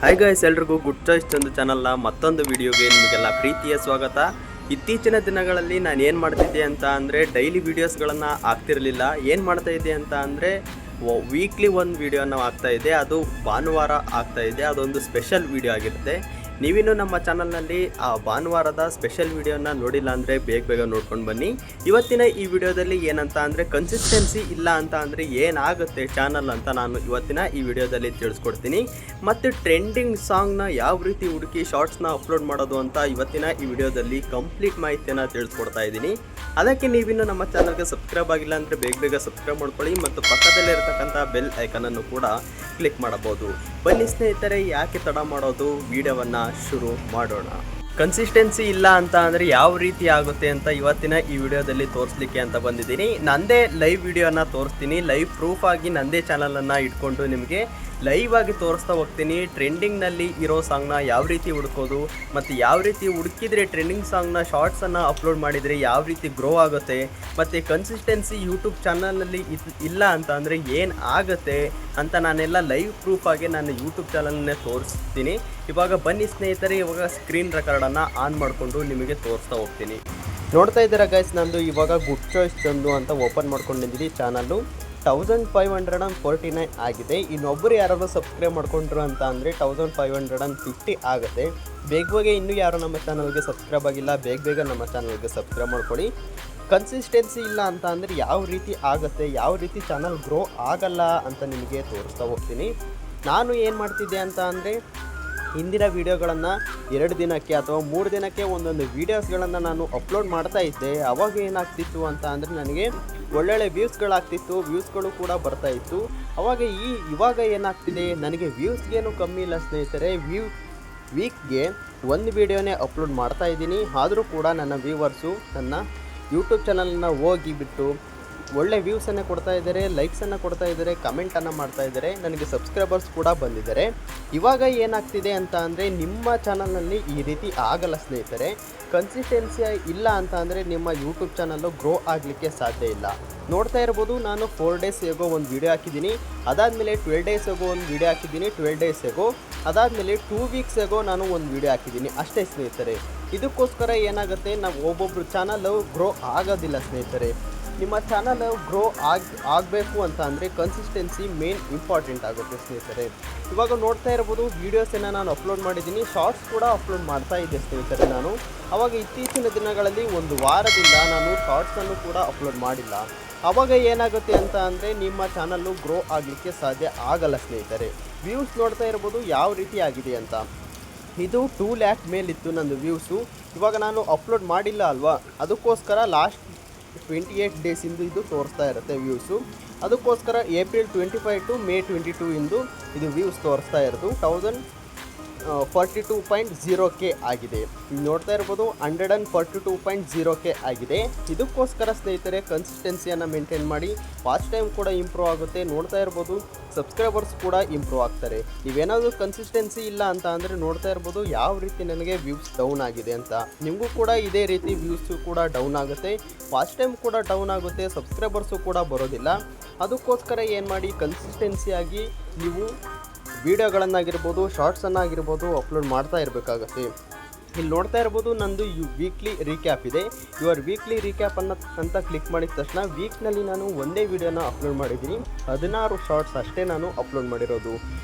Hi guys, ಎಲ್ರಿಗೂ good choice Chandu ಚಾನಲ್ನ ಮತ್ತೊಂದು ವಿಡಿಯೋಗೆ ನಿಮಗೆಲ್ಲ ಪ್ರೀತಿಯ ಸ್ವಾಗತ. ಇತ್ತೀಚಿನ ದಿನಗಳಲ್ಲಿ ನಾನು ಏನು ಮಾಡ್ತಿದ್ದೆ ಅಂತ ಅಂದರೆ ಡೈಲಿ ವೀಡಿಯೋಸ್ಗಳನ್ನು ಹಾಕ್ತಿರಲಿಲ್ಲ. ಏನು ಮಾಡ್ತಾಯಿದ್ದೆ ಅಂತ ಅಂದರೆ ವೀಕ್ಲಿ ಒಂದು ವೀಡಿಯೋನ ಹಾಕ್ತಾಯಿದ್ದೆ. ಅದು ಭಾನುವಾರ ಆಗ್ತಾಯಿದೆ. ಅದೊಂದು ಸ್ಪೆಷಲ್ ವೀಡಿಯೋ ಆಗಿರುತ್ತೆ. ನೀವಿನ್ನೂ ನಮ್ಮ ಚಾನಲ್ನಲ್ಲಿ ಆ ಭಾನುವಾರದ ಸ್ಪೆಷಲ್ ವೀಡಿಯೋನ ನೋಡಿಲ್ಲ ಅಂದರೆ ಬೇಗ ನೋಡ್ಕೊಂಡು ಬನ್ನಿ. ಇವತ್ತಿನ ಈ ವಿಡಿಯೋದಲ್ಲಿ ಏನಂತ ಅಂದರೆ ಕನ್ಸಿಸ್ಟೆನ್ಸಿ ಇಲ್ಲ ಅಂತ ಅಂದರೆ ಏನಾಗುತ್ತೆ ಚಾನಲ್ ಅಂತ ನಾನು ಇವತ್ತಿನ ಈ ವಿಡಿಯೋದಲ್ಲಿ ತಿಳಿಸ್ಕೊಡ್ತೀನಿ. ಮತ್ತು ಟ್ರೆಂಡಿಂಗ್ ಸಾಂಗ್ನ ಯಾವ ರೀತಿ ಹುಡುಕಿ ಶಾರ್ಟ್ಸ್ನ ಅಪ್ಲೋಡ್ ಮಾಡೋದು ಅಂತ ಇವತ್ತಿನ ಈ ವಿಡಿಯೋದಲ್ಲಿ ಕಂಪ್ಲೀಟ್ ಮಾಹಿತಿಯನ್ನು ತಿಳಿಸ್ಕೊಡ್ತಾ ಇದ್ದೀನಿ. ಅದಕ್ಕೆ ನೀವಿನ್ನೂ ನಮ್ಮ ಚಾನಲ್ಗೆ ಸಬ್ಸ್ಕ್ರೈಬ್ ಆಗಿಲ್ಲ ಅಂದರೆ ಬೇಗ ಸಬ್ಸ್ಕ್ರೈಬ್ ಮಾಡ್ಕೊಳ್ಳಿ ಮತ್ತು ಪಕ್ಕದಲ್ಲೇ ಇರತಕ್ಕಂಥ ಬೆಲ್ ಐಕನನ್ನು ಕೂಡ ಕ್ಲಿಕ್ ಮಾಡಬಹುದು. ಬನ್ನಿ ಸ್ನೇಹಿತರೆ, ಯಾಕೆ ತಡ ಮಾಡೋದು, ವಿಡಿಯೋವನ್ನು ಶುರು ಮಾಡೋಣ. ಕನ್ಸಿಸ್ಟೆನ್ಸಿ ಇಲ್ಲ ಅಂತ ಅಂದರೆ ಯಾವ ರೀತಿ ಆಗುತ್ತೆ ಅಂತ ಇವತ್ತಿನ ಈ ವಿಡಿಯೋದಲ್ಲಿ ತೋರಿಸ್ಲಿಕ್ಕೆ ಅಂತ ಬಂದಿದ್ದೀನಿ. ನಂದೇ ಲೈವ್ ವಿಡಿಯೋನ ತೋರಿಸ್ತೀನಿ. ಲೈವ್ ಪ್ರೂಫ್ ಆಗಿ ನಂದೇ ಚಾನಲನ್ನು ಇಟ್ಕೊಂಡು ನಿಮಗೆ ಲೈವ್ ಆಗಿ ತೋರಿಸ್ತಾ ಹೋಗ್ತೀನಿ. ಟ್ರೆಂಡಿಂಗ್ನಲ್ಲಿ ಇರೋ ಸಾಂಗ್ನ ಯಾವ ರೀತಿ ಹುಡುಕೋದು ಮತ್ತು ಯಾವ ರೀತಿ ಹುಡುಕಿದ್ರೆ ಟ್ರೆಂಡಿಂಗ್ ಸಾಂಗ್ನ ಶಾರ್ಟ್ಸನ್ನು ಅಪ್ಲೋಡ್ ಮಾಡಿದರೆ ಯಾವ ರೀತಿ ಗ್ರೋ ಆಗುತ್ತೆ, ಮತ್ತು ಕನ್ಸಿಸ್ಟೆನ್ಸಿ ಯೂಟ್ಯೂಬ್ ಚಾನಲ್ನಲ್ಲಿ ಇಲ್ಲ ಅಂತ ಅಂದರೆ ಏನು ಆಗುತ್ತೆ ಅಂತ ನಾನೆಲ್ಲ ಲೈವ್ ಪ್ರೂಫ್ ಆಗಿ ನಾನು ಯೂಟ್ಯೂಬ್ ಚಾನಲ್ನೇ ತೋರಿಸ್ತೀನಿ. ಇವಾಗ ಬನ್ನಿ ಸ್ನೇಹಿತರೆ, ಇವಾಗ ಸ್ಕ್ರೀನ್ ರೆಕಾರ್ಡನ್ನು ಆನ್ ಮಾಡಿಕೊಂಡು ನಿಮಗೆ ತೋರಿಸ್ತಾ ಹೋಗ್ತೀನಿ. ನೋಡ್ತಾ ಇದ್ದೀರಾ ಗೈಸ್, ನಂದು ಇವಾಗ ಗುಡ್ ಚಾಯ್ಸ್ ಚಂದು ಅಂತ ಓಪನ್ ಮಾಡ್ಕೊಂಡಿದ್ದೀನಿ. ಚಾನಲ್ಲು 1549 ಆಗಿದೆ. ಇನ್ನೊಬ್ಬರು ಯಾರಾದರೂ ಸಬ್ಸ್ಕ್ರೈಬ್ ಮಾಡ್ಕೊಂಡ್ರು ಅಂತ ಅಂದರೆ 1550 ಆಗುತ್ತೆ. ಬೇಗ ಇನ್ನೂ ಯಾರು ನಮ್ಮ ಚಾನಲ್ಗೆ ಸಬ್ಸ್ಕ್ರೈಬ್ ಆಗಿಲ್ಲ, ಬೇಗ ನಮ್ಮ ಚಾನಲ್ಗೆ ಸಬ್ಸ್ಕ್ರೈಬ್ ಮಾಡ್ಕೊಳ್ಳಿ. ಕನ್ಸಿಸ್ಟೆನ್ಸಿ ಇಲ್ಲ ಅಂತ ಅಂದರೆ ಯಾವ ರೀತಿ ಆಗುತ್ತೆ, ಯಾವ ರೀತಿ ಚಾನಲ್ ಗ್ರೋ ಆಗಲ್ಲ ಅಂತ ನಿಮಗೆ ತೋರಿಸ್ತಾ ಹೋಗ್ತೀನಿ. ನಾನು ಏನು ಮಾಡ್ತಿದ್ದೆ ಅಂತ ಅಂದರೆ ಹಿಂದಿನ ವೀಡಿಯೋಗಳನ್ನು 2 ದಿನಕ್ಕೆ ಅಥವಾ 3 ದಿನಕ್ಕೆ ಒಂದೊಂದು ವೀಡಿಯೋಸ್ಗಳನ್ನು ನಾನು ಅಪ್ಲೋಡ್ ಮಾಡ್ತಾ ಇದ್ದೆ. ಅವಾಗ ಏನಾಗ್ತಿತ್ತು ಅಂತ ಅಂದರೆ ನನಗೆ ಒಳ್ಳೊಳ್ಳೆ ವ್ಯೂಸ್ಗಳಾಗ್ತಿತ್ತು, ವ್ಯೂಸ್ಗಳು ಕೂಡ ಬರ್ತಾಯಿತ್ತು. ಇವಾಗ ಏನಾಗ್ತಿದೆ, ನನಗೆ ವ್ಯೂಸ್ಗೇನು ಕಮ್ಮಿ ಇಲ್ಲ ಸ್ನೇಹಿತರೆ. ವೀಕ್ಗೆ ಒಂದು ವೀಡಿಯೋನೇ ಅಪ್ಲೋಡ್ ಮಾಡ್ತಾ ಇದ್ದೀನಿ. ಆದರೂ ಕೂಡ ನನ್ನ ವ್ಯೂವರ್ಸು ನನ್ನ ಯೂಟ್ಯೂಬ್ ಚಾನಲನ್ನು ಹೋಗಿಬಿಟ್ಟು ಒಳ್ಳೆ ವ್ಯೂಸನ್ನು ಕೊಡ್ತಾ ಇದ್ದಾರೆ, ಲೈಕ್ಸನ್ನು ಕೊಡ್ತಾ ಇದ್ದಾರೆ, ಕಮೆಂಟನ್ನು ಮಾಡ್ತಾ ಇದ್ದಾರೆ, ನನಗೆ ಸಬ್ಸ್ಕ್ರೈಬರ್ಸ್ ಕೂಡ ಬಂದಿದ್ದಾರೆ. ಇವಾಗ ಏನಾಗ್ತಿದೆ ಅಂತ ಅಂದರೆ ನಿಮ್ಮ ಚಾನಲ್ನಲ್ಲಿ ಈ ರೀತಿ ಆಗಲ್ಲ ಸ್ನೇಹಿತರೆ. ಕನ್ಸಿಸ್ಟೆನ್ಸಿ ಇಲ್ಲ ಅಂತ ಅಂದರೆ ನಿಮ್ಮ ಯೂಟ್ಯೂಬ್ ಚಾನಲ್ಲು ಗ್ರೋ ಆಗಲಿಕ್ಕೆ ಸಾಧ್ಯ ಇಲ್ಲ. ನೋಡ್ತಾ ಇರ್ಬೋದು, ನಾನು 4 ಡೇಸ್ ಹೇಗೋ ಒಂದು ವೀಡಿಯೋ ಹಾಕಿದ್ದೀನಿ. ಅದಾದಮೇಲೆ 12 ಡೇಸ್ ಹೇಗೋ ಒಂದು ವೀಡಿಯೋ ಹಾಕಿದ್ದೀನಿ. 12 ಡೇಸ್ ಹೇಗೋ ಅದಾದಮೇಲೆ 2 ವೀಕ್ಸ್ ಹೇಗೋ ನಾನು ಒಂದು ವೀಡಿಯೋ ಹಾಕಿದ್ದೀನಿ ಅಷ್ಟೇ ಸ್ನೇಹಿತರೆ. ಇದಕ್ಕೋಸ್ಕರ ಏನಾಗುತ್ತೆ, ನಾವು ಒಬ್ಬೊಬ್ಬರು ಚಾನಲ್ಲು ಗ್ರೋ ಆಗೋದಿಲ್ಲ ಸ್ನೇಹಿತರೆ. ನಿಮ್ಮ ಚಾನಲ್ ಗ್ರೋ ಆಗಬೇಕು ಅಂತ ಅಂದರೆ ಕನ್ಸಿಸ್ಟೆನ್ಸಿ ಮೇನ್ ಇಂಪಾರ್ಟೆಂಟ್ ಆಗುತ್ತೆ ಸ್ನೇಹಿತರೆ. ಇವಾಗ ನೋಡ್ತಾ ಇರ್ಬೋದು, ವೀಡಿಯೋಸನ್ನು ನಾನು ಅಪ್ಲೋಡ್ ಮಾಡಿದ್ದೀನಿ, ಶಾರ್ಟ್ಸ್ ಕೂಡ ಅಪ್ಲೋಡ್ ಮಾಡ್ತಾ ಇದ್ದೆ ಸ್ನೇಹಿತರೆ. ನಾನು ಆವಾಗ ಇತ್ತೀಚಿನ ದಿನಗಳಲ್ಲಿ ಒಂದು ವಾರದಿಂದ ನಾನು ಶಾರ್ಟ್ಸನ್ನು ಕೂಡ ಅಪ್ಲೋಡ್ ಮಾಡಿಲ್ಲ. ಆವಾಗ ಏನಾಗುತ್ತೆ ಅಂತ ಅಂದರೆ ನಿಮ್ಮ ಚಾನಲ್ಲು ಗ್ರೋ ಆಗಲಿಕ್ಕೆ ಸಾಧ್ಯ ಆಗಲ್ಲ ಸ್ನೇಹಿತರೆ. ವ್ಯೂಸ್ ನೋಡ್ತಾ ಇರ್ಬೋದು ಯಾವ ರೀತಿ ಆಗಿದೆ ಅಂತ. ಇದು 2 ಲ್ಯಾಕ್ ಮೇಲಿತ್ತು ನಂದು ವ್ಯೂಸು. ಇವಾಗ ನಾನು ಅಪ್ಲೋಡ್ ಮಾಡಿಲ್ಲ ಅಲ್ವಾ, ಅದಕ್ಕೋಸ್ಕರ ಲಾಸ್ಟ್ 28 ಡೇಸಿಂದು ಇದು ತೋರಿಸ್ತಾ ಇರುತ್ತೆ ವ್ಯೂಸು. ಅದಕ್ಕೋಸ್ಕರ ಏಪ್ರಿಲ್ 25 ಟು ಮೇ 22 ಇಂದು ಇದು ವ್ಯೂಸ್ ತೋರಿಸ್ತಾ ಇರೋದು. 1042.0K ಆಗಿದೆ. ನೋಡ್ತಾ ಇರ್ಬೋದು 142.0K ಆಗಿದೆ. ಇದಕ್ಕೋಸ್ಕರ ಸ್ನೇಹಿತರೆ ಕನ್ಸಿಸ್ಟೆನ್ಸಿಯನ್ನು ಮೇಂಟೈನ್ ಮಾಡಿ. ವಾಚ್ ಟೈಮ್ ಕೂಡ ಇಂಪ್ರೂವ್ ಆಗುತ್ತೆ. ನೋಡ್ತಾ ಇರ್ಬೋದು ಸಬ್ಸ್ಕ್ರೈಬರ್ಸ್ ಕೂಡ ಇಂಪ್ರೂವ್ ಆಗ್ತಾರೆ. ನೀವೇನಾದರೂ ಕನ್ಸಿಸ್ಟೆನ್ಸಿ ಇಲ್ಲ ಅಂತ ಅಂದರೆ ನೋಡ್ತಾ ಇರ್ಬೋದು ಯಾವ ರೀತಿ ನನಗೆ ವ್ಯೂಸ್ ಡೌನ್ ಆಗಿದೆ ಅಂತ. ನಿಮಗೂ ಕೂಡ ಇದೇ ರೀತಿ ವ್ಯೂಸು ಕೂಡ ಡೌನ್ ಆಗುತ್ತೆ, ವಾಚ್ ಟೈಮ್ ಕೂಡ ಡೌನ್ ಆಗುತ್ತೆ, ಸಬ್ಸ್ಕ್ರೈಬರ್ಸು ಕೂಡ ಬರೋದಿಲ್ಲ. ಅದಕ್ಕೋಸ್ಕರ ಏನು ಮಾಡಿ, ಕನ್ಸಿಸ್ಟೆನ್ಸಿಯಾಗಿ ನೀವು ವೀಡಿಯೋಗಳನ್ನಾಗಿರ್ಬೋದು, ಶಾರ್ಟ್ಸನ್ನಾಗಿರ್ಬೋದು ಅಪ್ಲೋಡ್ ಮಾಡ್ತಾ ಇರಬೇಕಾಗತ್ತೆ. ಇಲ್ಲಿ ನೋಡ್ತಾ ಇರ್ಬೋದು ನಂದು ವೀಕ್ಲಿ ರೀಕ್ಯಾಪ್ ಇದೆ. ಯುವರ್ ವೀಕ್ಲಿ ರೀಕ್ಯಾಪ್ ಅಂತ ಕ್ಲಿಕ್ ಮಾಡಿದ ತಕ್ಷಣ ವೀಕ್ನಲ್ಲಿ ನಾನು ಒಂದೇ ವೀಡಿಯೋನ ಅಪ್ಲೋಡ್ ಮಾಡಿದ್ದೀನಿ. 16 ಶಾರ್ಟ್ಸ್ ಅಷ್ಟೇ ನಾನು ಅಪ್ಲೋಡ್ ಮಾಡಿರೋದು.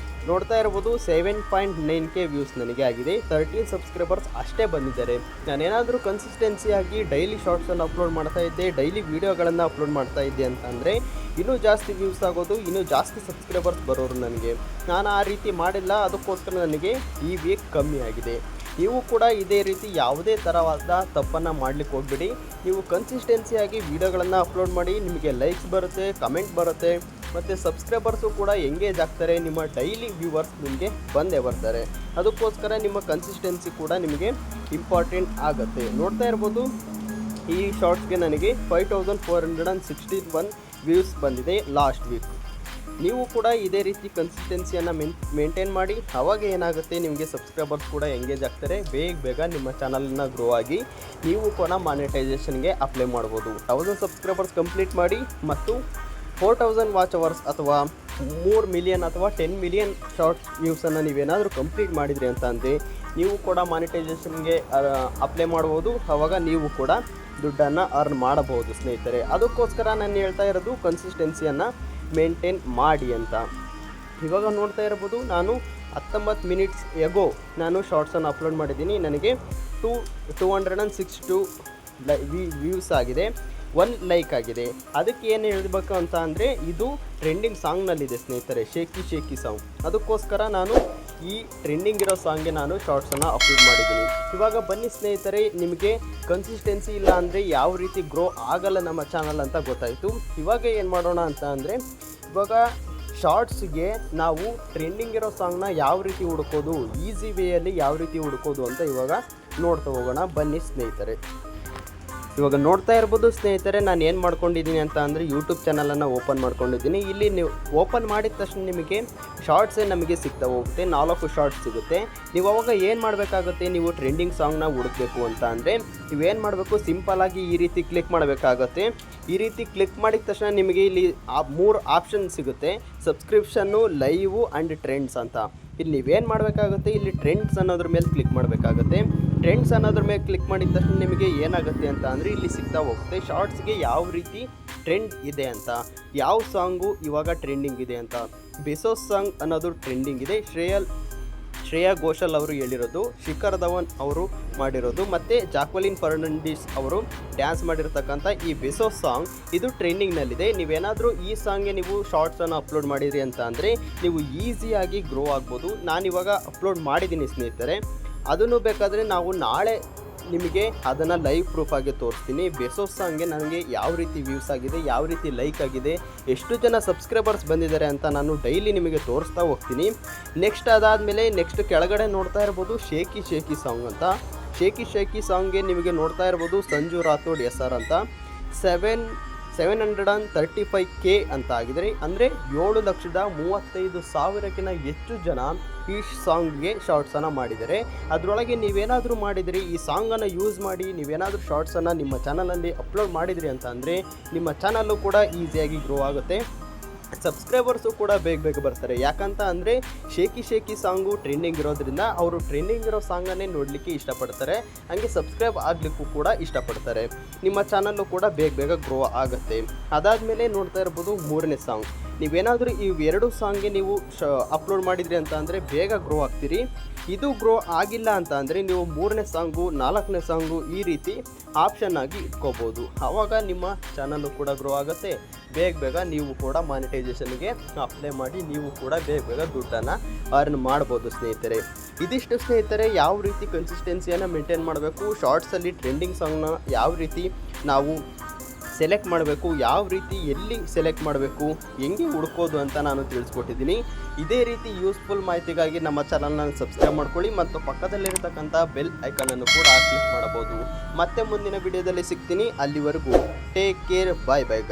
ನೋಡ್ತಾ ಇರ್ಬೋದು 7.9K ವ್ಯೂಸ್ ನನಗೆ ಆಗಿದೆ. 13 ಸಬ್ಸ್ಕ್ರೈಬರ್ಸ್ ಅಷ್ಟೇ ಬಂದಿದ್ದಾರೆ. ನಾನೇನಾದರೂ ಕನ್ಸಿಸ್ಟೆನ್ಸಿಯಾಗಿ ಡೈಲಿ ಶಾರ್ಟ್ಸನ್ನು ಅಪ್ಲೋಡ್ ಮಾಡ್ತಾ ಇದ್ದೆ, ಡೈಲಿ ವೀಡಿಯೋಗಳನ್ನು ಅಪ್ಲೋಡ್ ಮಾಡ್ತಾ ಇದ್ದೆ ಅಂತಂದರೆ ಇನ್ನೂ ಜಾಸ್ತಿ ವ್ಯೂಸ್ ಆಗೋದು, ಇನ್ನೂ ಜಾಸ್ತಿ ಸಬ್ಸ್ಕ್ರೈಬರ್ಸ್ ಬರೋರು ನನಗೆ. ನಾನು ಆ ರೀತಿ ಮಾಡಿಲ್ಲ, ಅದಕ್ಕೋಸ್ಕರ ನನಗೆ ಈ ವೀಕ್ ಕಮ್ಮಿ ಆಗಿದೆ. ನೀವು ಕೂಡ ಇದೇ ರೀತಿ ಯಾವುದೇ ಥರವಾದ ತಪ್ಪನ್ನು ಮಾಡಲಿಕ್ಕೆ ಹೋಗ್ಬಿಡಿ. ನೀವು ಕನ್ಸಿಸ್ಟೆನ್ಸಿಯಾಗಿ ವೀಡಿಯೋಗಳನ್ನು ಅಪ್ಲೋಡ್ ಮಾಡಿ, ನಿಮಗೆ ಲೈಕ್ಸ್ ಬರುತ್ತೆ, ಕಮೆಂಟ್ ಬರುತ್ತೆ, ಮತ್ತು ಸಬ್ಸ್ಕ್ರೈಬರ್ಸು ಕೂಡ ಎಂಗೇಜ್ ಆಗ್ತಾರೆ. ನಿಮ್ಮ ಡೈಲಿ ವ್ಯೂವರ್ಸ್ ನಿಮಗೆ ಬಂದೇ ಬರ್ತಾರೆ. ಅದಕ್ಕೋಸ್ಕರ ನಿಮ್ಮ ಕನ್ಸಿಸ್ಟೆನ್ಸಿ ಕೂಡ ನಿಮಗೆ ಇಂಪಾರ್ಟೆಂಟ್ ಆಗುತ್ತೆ. ನೋಡ್ತಾ ಇರ್ಬೋದು ಈ ಶಾರ್ಟ್ಸ್ಗೆ ನನಗೆ 5461 ವ್ಯೂಸ್ ಬಂದಿದೆ ಲಾಸ್ಟ್ ವೀಕ್. ನೀವು ಕೂಡ ಇದೇ ರೀತಿ ಕನ್ಸಿಸ್ಟೆನ್ಸಿಯನ್ನು ಮೇಂಟೈನ್ ಮಾಡಿ. ಆವಾಗ ಏನಾಗುತ್ತೆ, ನಿಮಗೆ ಸಬ್ಸ್ಕ್ರೈಬರ್ಸ್ ಕೂಡ ಎಂಗೇಜ್ ಆಗ್ತಾರೆ. ಬೇಗ ನಿಮ್ಮ ಚಾನಲನ್ನು ಗ್ರೋ ಆಗಿ ನೀವು ಕೂಡ ಮಾನಿಟೈಸೇಷನ್ಗೆ ಅಪ್ಲೈ ಮಾಡ್ಬೋದು. 1000 ಸಬ್ಸ್ಕ್ರೈಬರ್ಸ್ ಕಂಪ್ಲೀಟ್ ಮಾಡಿ ಮತ್ತು 4000 ವಾಚ್ ಅವರ್ಸ್ ಅಥವಾ 3 ಮಿಲಿಯನ್ ಅಥವಾ 10 ಮಿಲಿಯನ್ ಶಾರ್ಟ್ಸ್ ವ್ಯೂಸನ್ನು ನೀವೇನಾದರೂ ಕಂಪ್ಲೀಟ್ ಮಾಡಿದ್ರಿ ಅಂತ ಅಂದರೆ ನೀವು ಕೂಡ ಮಾನಿಟೈಸೇಷನ್ಗೆ ಅಪ್ಲೈ ಮಾಡ್ಬೋದು. ಆವಾಗ ನೀವು ಕೂಡ ದುಡ್ಡನ್ನು ಅರ್ನ್ ಮಾಡಬಹುದು ಸ್ನೇಹಿತರೆ. ಅದಕ್ಕೋಸ್ಕರ ನಾನು ಹೇಳ್ತಾ ಇರೋದು ಕನ್ಸಿಸ್ಟೆನ್ಸಿಯನ್ನು ಮೇಂಟೈನ್ ಮಾಡಿ ಅಂತ. ಇವಾಗ ನೋಡ್ತಾ ಇರ್ಬೋದು, ನಾನು 19 ಮಿನಿಟ್ಸ್ ಎಗೋ ನಾನು ಶಾರ್ಟ್ಸನ್ನು ಅಪ್ಲೋಡ್ ಮಾಡಿದ್ದೀನಿ. ನನಗೆ 262 ವ್ಯೂಸ್ ಆಗಿದೆ, 1 ಲೈಕ್ ಆಗಿದೆ. ಅದಕ್ಕೆ ಏನು ಹೇಳಬೇಕು ಅಂತ ಅಂದರೆ ಇದು ಟ್ರೆಂಡಿಂಗ್ ಸಾಂಗ್ನಲ್ಲಿದೆ ಸ್ನೇಹಿತರೆ, ಶೇಕಿ ಶೇಕಿ ಸಾಂಗ್. ಅದಕ್ಕೋಸ್ಕರ ನಾನು ಈ ಟ್ರೆಂಡಿಂಗ್ ಇರೋ ಸಾಂಗ್ಗೆ ನಾನು ಶಾರ್ಟ್ಸನ್ನು ಅಪ್ಲೋಡ್ ಮಾಡಿದ್ದೀನಿ. ಇವಾಗ ಬನ್ನಿ ಸ್ನೇಹಿತರೆ, ನಿಮಗೆ ಕನ್ಸಿಸ್ಟೆನ್ಸಿ ಇಲ್ಲ ಅಂದರೆ ಯಾವ ರೀತಿ ಗ್ರೋ ಆಗಲ್ಲ ನಮ್ಮ ಚಾನಲ್ ಅಂತ ಗೊತ್ತಾಯಿತು. ಇವಾಗ ಏನು ಮಾಡೋಣ ಅಂತ ಅಂದರೆ, ಇವಾಗ ಶಾರ್ಟ್ಸ್ಗೆ ನಾವು ಟ್ರೆಂಡಿಂಗ್ ಇರೋ ಸಾಂಗ್ನ ಯಾವ ರೀತಿ ಹುಡುಕೋದು, ಈಸಿ ವೇಯಲ್ಲಿ ಯಾವ ರೀತಿ ಹುಡುಕೋದು ಅಂತ ಇವಾಗ ನೋಡ್ತಾ ಹೋಗೋಣ ಬನ್ನಿ ಸ್ನೇಹಿತರೆ. ಇವಾಗ ನೋಡ್ತಾ ಇರ್ಬೋದು ಸ್ನೇಹಿತರೆ, ನಾನು ಏನು ಮಾಡ್ಕೊಂಡಿದ್ದೀನಿ ಅಂತ ಅಂದರೆ ಯೂಟ್ಯೂಬ್ ಚಾನಲನ್ನು ಓಪನ್ ಮಾಡ್ಕೊಂಡಿದ್ದೀನಿ. ಇಲ್ಲಿ ನೀವು ಓಪನ್ ಮಾಡಿದ ತಕ್ಷಣ ನಿಮಗೆ ಶಾರ್ಟ್ಸೇ ನಮಗೆ ಸಿಗ್ತಾ ಹೋಗುತ್ತೆ, 4 ಶಾರ್ಟ್ಸ್ ಸಿಗುತ್ತೆ. ನೀವು ಅವಾಗ ಏನು ಮಾಡಬೇಕಾಗುತ್ತೆ, ನೀವು ಟ್ರೆಂಡಿಂಗ್ ಸಾಂಗ್ನ ಹುಡುಕಬೇಕು ಅಂತ ಅಂದರೆ ನೀವೇನು ಮಾಡಬೇಕು, ಸಿಂಪಲ್ಲಾಗಿ ಈ ರೀತಿ ಕ್ಲಿಕ್ ಮಾಡಬೇಕಾಗುತ್ತೆ. ಈ ರೀತಿ ಕ್ಲಿಕ್ ಮಾಡಿದ ತಕ್ಷಣ ನಿಮಗೆ ಇಲ್ಲಿ 3 ಆಪ್ಷನ್ ಸಿಗುತ್ತೆ, ಸಬ್ಸ್ಕ್ರಿಪ್ಷನ್ನು, ಲೈವು ಆ್ಯಂಡ್ ಟ್ರೆಂಡ್ಸ್ ಅಂತ. ಇಲ್ಲಿ ನೀವೇನು ಮಾಡಬೇಕಾಗುತ್ತೆ, ಇಲ್ಲಿ ಟ್ರೆಂಡ್ಸ್ ಅನ್ನೋದ್ರ ಮೇಲೆ ಕ್ಲಿಕ್ ಮಾಡಬೇಕಾಗುತ್ತೆ. ಟ್ರೆಂಡ್ಸ್ ಅನ್ನೋದ್ರ ಮೇಲೆ ಕ್ಲಿಕ್ ಮಾಡಿದ ತಕ್ಷಣ ನಿಮಗೆ ಏನಾಗುತ್ತೆ ಅಂತ ಅಂದರೆ ಇಲ್ಲಿ ಸಿಗ್ತಾ ಹೋಗುತ್ತೆ ಶಾರ್ಟ್ಸ್ಗೆ ಯಾವ ರೀತಿ ಟ್ರೆಂಡ್ ಇದೆ ಅಂತ, ಯಾವ ಸಾಂಗು ಇವಾಗ ಟ್ರೆಂಡಿಂಗ್ ಇದೆ ಅಂತ. ಬೆಸೋಸ್ ಸಾಂಗ್ ಅನ್ನೋದು ಟ್ರೆಂಡಿಂಗ್ ಇದೆ, ಶ್ರೇಯಾ ಘೋಷಾಲ್ ಅವರು ಹೇಳಿರೋದು, ಶಿಖರ್ ಧವನ್ ಅವರು ಮಾಡಿರೋದು, ಮತ್ತು ಜಾಕ್ವಲಿನ್ ಫರ್ನಾಂಡಿಸ್ ಅವರು ಡ್ಯಾನ್ಸ್ ಮಾಡಿರ್ತಕ್ಕಂಥ ಈ ಬೆಸೋಸ್ ಸಾಂಗ್ ಇದು ಟ್ರೆಂಡಿಂಗ್ನಲ್ಲಿದೆ. ನೀವೇನಾದರೂ ಈ ಸಾಂಗ್ಗೆ ನೀವು ಶಾರ್ಟ್ಸನ್ನು ಅಪ್ಲೋಡ್ ಮಾಡಿದ್ರಿ ಅಂತ ಅಂದರೆ ನೀವು ಈಸಿಯಾಗಿ ಗ್ರೋ ಆಗ್ಬೋದು. ನಾನಿವಾಗ ಅಪ್ಲೋಡ್ ಮಾಡಿದ್ದೀನಿ ಸ್ನೇಹಿತರೆ, ಅದನ್ನು ಬೇಕಾದರೆ ನಾವು ನಾಳೆ ನಿಮಗೆ ಅದನ್ನು ಲೈವ್ ಪ್ರೂಫ್ ಆಗಿ ತೋರಿಸ್ತೀನಿ. ಬೆಸೋಸ್ ಸಾಂಗ್ಗೆ ನನಗೆ ಯಾವ ರೀತಿ ವ್ಯೂಸ್ ಆಗಿದೆ, ಯಾವ ರೀತಿ ಲೈಕ್ ಆಗಿದೆ, ಎಷ್ಟು ಜನ ಸಬ್ಸ್ಕ್ರೈಬರ್ಸ್ ಬಂದಿದ್ದಾರೆ ಅಂತ ನಾನು ಡೈಲಿ ನಿಮಗೆ ತೋರಿಸ್ತಾ ಹೋಗ್ತೀನಿ. ನೆಕ್ಸ್ಟ್ ಅದಾದಮೇಲೆ ನೆಕ್ಸ್ಟ್ ಕೆಳಗಡೆ ನೋಡ್ತಾ ಇರ್ಬೋದು ಶೇಕಿ ಶೇಕಿ ಸಾಂಗ್ ಅಂತ. ಶೇಕಿ ಶೇಕಿ ಸಾಂಗ್ಗೆ ನಿಮಗೆ ನೋಡ್ತಾ ಇರ್ಬೋದು ಸಂಜು ರಾಥೋಡ್ SR ಅಂತ 735K ಅಂತ ಆಗಿದೆ. ಅಂದರೆ 7,35,000ಕ್ಕಿಂತ ಹೆಚ್ಚು ಜನ ಈ ಸಾಂಗ್ಗೆ ಶಾರ್ಟ್ಸನ್ನು ಮಾಡಿದ್ದಾರೆ. ಅದರೊಳಗೆ ನೀವೇನಾದರೂ ಮಾಡಿದರೆ ಈ ಸಾಂಗನ್ನು ಯೂಸ್ ಮಾಡಿ ನೀವೇನಾದರೂ ಶಾರ್ಟ್ಸನ್ನು ನಿಮ್ಮ ಚಾನಲಲ್ಲಿ ಅಪ್ಲೋಡ್ ಮಾಡಿದ್ರಿ ಅಂತ ಅಂದರೆ ನಿಮ್ಮ ಚಾನಲ್ಲು ಕೂಡ ಈಸಿಯಾಗಿ ಗ್ರೋ ಆಗುತ್ತೆ, ಸಬ್ಸ್ಕ್ರೈಬರ್ಸು ಕೂಡ ಬೇಗ ಬರ್ತಾರೆ. ಯಾಕಂತ ಅಂದರೆ ಶೇಕಿ ಶೇಕಿ ಸಾಂಗು ಟ್ರೆಂಡಿಂಗ್ ಇರೋದ್ರಿಂದ ಅವರು ಟ್ರೆಂಡಿಂಗ್ ಇರೋ ಸಾಂಗನ್ನೇ ನೋಡಲಿಕ್ಕೆ ಇಷ್ಟಪಡ್ತಾರೆ, ಹಾಗೆ ಸಬ್ಸ್ಕ್ರೈಬ್ ಆಗಲಿಕ್ಕೂ ಕೂಡ ಇಷ್ಟಪಡ್ತಾರೆ. ನಿಮ್ಮ ಚಾನಲ್ಲು ಕೂಡ ಬೇಗ ಗ್ರೋ ಆಗುತ್ತೆ. ಅದಾದಮೇಲೆ ನೋಡ್ತಾ ಇರ್ಬೋದು 3ನೇ ಸಾಂಗ್. ನೀವೇನಾದರೂ ಈ 2 ಸಾಂಗ್ಗೆ ನೀವು ಅಪ್ಲೋಡ್ ಮಾಡಿದ್ರಿ ಅಂತ ಅಂದರೆ ಬೇಗ ಗ್ರೋ ಆಗ್ತೀರಿ. ಇದು ಗ್ರೋ ಆಗಿಲ್ಲ ಅಂತ ಅಂದರೆ ನೀವು 3ನೇ ಸಾಂಗು 4ನೇ ಸಾಂಗು ಈ ರೀತಿ ಆಪ್ಷನ್ ಆಗಿ ಇಟ್ಕೋಬೋದು. ಆವಾಗ ನಿಮ್ಮ ಚಾನಲ್ಲು ಕೂಡ ಗ್ರೋ ಆಗುತ್ತೆ. ಬೇಗ ನೀವು ಕೂಡ ಮಾನಿಟೈಸೇಷನ್ಗೆ ಅಪ್ಲೈ ಮಾಡಿ ನೀವು ಕೂಡ ಬೇಗ ದುಡ್ಡನ್ನು ಅರ್ನ್ ಮಾಡ್ಬೋದು ಸ್ನೇಹಿತರೆ. ಇದಿಷ್ಟು ಸ್ನೇಹಿತರೆ, ಯಾವ ರೀತಿ ಕನ್ಸಿಸ್ಟೆನ್ಸಿಯನ್ನು ಮೇಂಟೈನ್ ಮಾಡಬೇಕು, ಶಾರ್ಟ್ಸಲ್ಲಿ ಟ್ರೆಂಡಿಂಗ್ ಸಾಂಗ್ನ ಯಾವ ರೀತಿ ನಾವು ಸೆಲೆಕ್ಟ್ ಮಾಡಬೇಕು, ಯಾವ ರೀತಿ ಎಲ್ಲಿ ಸೆಲೆಕ್ಟ್ ಮಾಡಬೇಕು, ಹೆಂಗೆ ಹುಡುಕೋದು ಅಂತ ನಾನು ತಿಳಿಸ್ಕೊಟ್ಟಿದ್ದೀನಿ. ಇದೇ ರೀತಿ ಯೂಸ್ಫುಲ್ ಮಾಹಿತಿಗಾಗಿ ನಮ್ಮ ಚಾನಲ್ನ ಸಬ್ಸ್ಕ್ರೈಬ್ ಮಾಡ್ಕೊಳ್ಳಿ ಮತ್ತು ಪಕ್ಕದಲ್ಲಿರತಕ್ಕಂಥ ಬೆಲ್ ಐಕಾನನ್ನು ಕೂಡ ಕ್ಲಿಕ್ ಮಾಡಬಹುದು. ಮತ್ತೆ ಮುಂದಿನ ವಿಡಿಯೋದಲ್ಲಿ ಸಿಗ್ತೀನಿ. ಅಲ್ಲಿವರೆಗೂ ಟೇಕ್ ಕೇರ್, ಬಾಯ್ ಬಾಯ್.